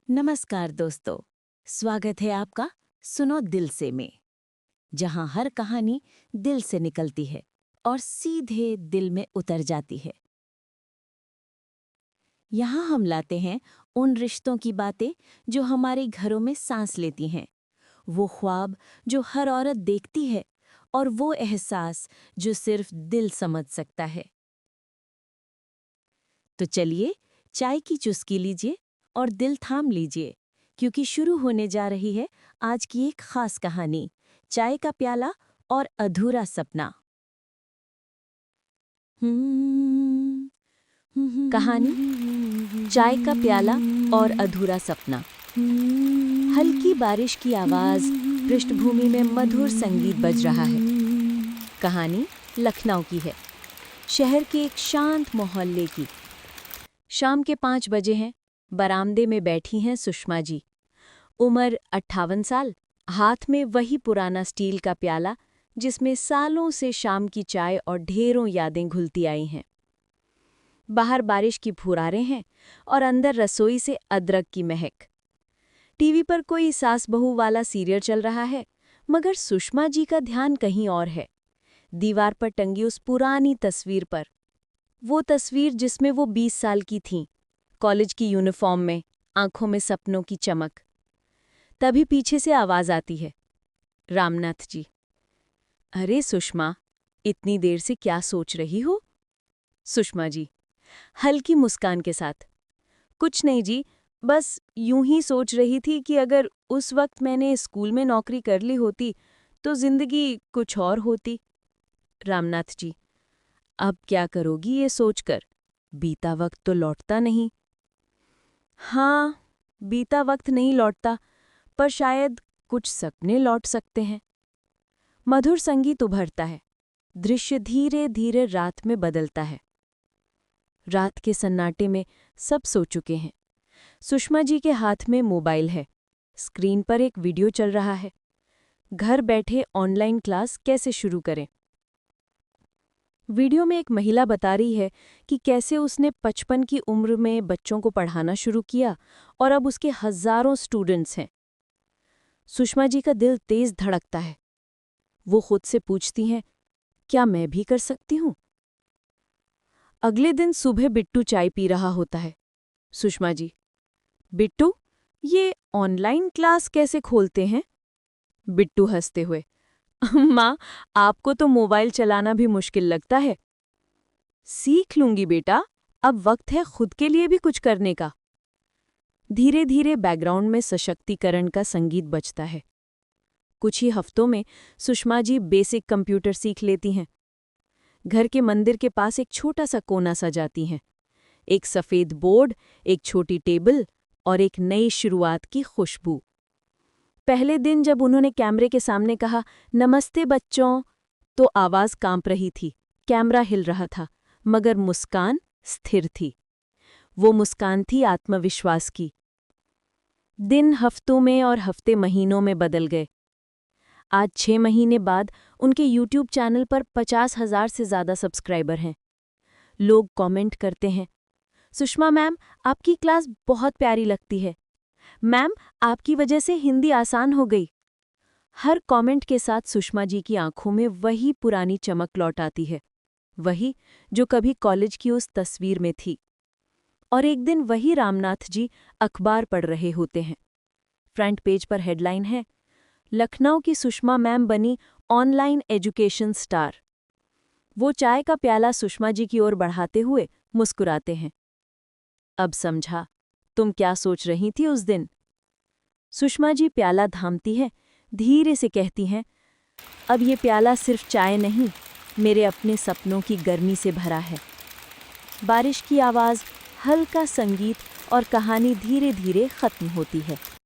नमस्कार दोस्तों, स्वागत है आपका सुनो दिल से में, जहां हर कहानी दिल से निकलती है और सीधे दिल में उतर जाती है। यहाँ हम लाते हैं उन रिश्तों की बातें जो हमारे घरों में सांस लेती हैं, वो ख्वाब जो हर औरत देखती है और वो एहसास जो सिर्फ दिल समझ सकता है। तो चलिए, चाय की चुस्की लीजिए और दिल थाम लीजिए, क्योंकि शुरू होने जा रही है आज की एक खास कहानी, चाय का प्याला और अधूरा सपना। कहानी चाय का प्याला और अधूरा सपना। हल्की बारिश की आवाज, पृष्ठभूमि में मधुर संगीत बज रहा है। कहानी लखनऊ की है, शहर के एक शांत मोहल्ले की। शाम के 5 बजे हैं। बरामदे में बैठी हैं सुषमा जी। उम्र 58 साल, हाथ में वही पुराना स्टील का प्याला जिसमें सालों से शाम की चाय और ढेरों यादें घुलती आई हैं। बाहर बारिश की फुहारें हैं और अंदर रसोई से अदरक की महक। टीवी पर कोई सास बहू वाला सीरियल चल रहा है, मगर सुषमा जी का ध्यान कहीं और है। दीवार पर टंगी उस पुरानी तस्वीर पर, वो तस्वीर जिसमें वो 20 साल की थीं, कॉलेज की यूनिफॉर्म में, आंखों में सपनों की चमक। तभी पीछे से आवाज आती है, रामनाथ जी। अरे सुषमा, इतनी देर से क्या सोच रही हो? सुषमा जी हल्की मुस्कान के साथ, कुछ नहीं जी, बस यूं ही सोच रही थी कि अगर उस वक्त मैंने स्कूल में नौकरी कर ली होती तो जिंदगी कुछ और होती। रामनाथ जी, अब क्या करोगी ये सोचकर? बीता वक्त तो लौटता नहीं। हाँ, बीता वक्त नहीं लौटता, पर शायद कुछ सपने लौट सकते हैं। मधुर संगीत उभरता है, दृश्य धीरे धीरे रात में बदलता है। रात के सन्नाटे में सब सो चुके हैं। सुषमा जी के हाथ में मोबाइल है, स्क्रीन पर एक वीडियो चल रहा है। घर बैठे ऑनलाइन क्लास कैसे शुरू करें। वीडियो में एक महिला बता रही है कि कैसे उसने 55 की उम्र में बच्चों को पढ़ाना शुरू किया और अब उसके हजारों स्टूडेंट्स हैं। सुषमा जी का दिल तेज धड़कता है। वो खुद से पूछती हैं, क्या मैं भी कर सकती हूँ? अगले दिन सुबह बिट्टू चाय पी रहा होता है। सुषमा जी, बिट्टू, ये ऑनलाइन क्लास कैसे खोलते हैं? बिट्टू हंसते हुए, माँ, आपको तो मोबाइल चलाना भी मुश्किल लगता है। सीख लूंगी बेटा, अब वक्त है खुद के लिए भी कुछ करने का। धीरे धीरे बैकग्राउंड में सशक्तिकरण का संगीत बजता है। कुछ ही हफ्तों में सुषमा जी बेसिक कंप्यूटर सीख लेती हैं। घर के मंदिर के पास एक छोटा सा कोना सजाती हैं। एक सफ़ेद बोर्ड, एक छोटी टेबल और एक नई शुरुआत की खुशबू। पहले दिन जब उन्होंने कैमरे के सामने कहा, नमस्ते बच्चों, तो आवाज़ कांप रही थी, कैमरा हिल रहा था, मगर मुस्कान स्थिर थी। वो मुस्कान थी आत्मविश्वास की। दिन हफ्तों में और हफ्ते महीनों में बदल गए। आज 6 महीने बाद उनके यूट्यूब चैनल पर 50,000 से ज़्यादा सब्सक्राइबर हैं। लोग कमेंट करते हैं, सुषमा मैम, आपकी क्लास बहुत प्यारी लगती है। मैम, आपकी वजह से हिंदी आसान हो गई। हर कमेंट के साथ सुषमा जी की आंखों में वही पुरानी चमक लौट आती है, वही जो कभी कॉलेज की उस तस्वीर में थी। और एक दिन वही रामनाथ जी अखबार पढ़ रहे होते हैं। फ्रंट पेज पर हेडलाइन है, लखनऊ की सुषमा मैम बनी ऑनलाइन एजुकेशन स्टार। वो चाय का प्याला सुषमा जी की ओर बढ़ाते हुए मुस्कुराते हैं। अब समझा तुम क्या सोच रही थी उस दिन। सुषमा जी प्याला थामती है, धीरे से कहती हैं, अब ये प्याला सिर्फ चाय नहीं, मेरे अपने सपनों की गर्मी से भरा है। बारिश की आवाज़, हल्का संगीत और कहानी धीरे धीरे खत्म होती है।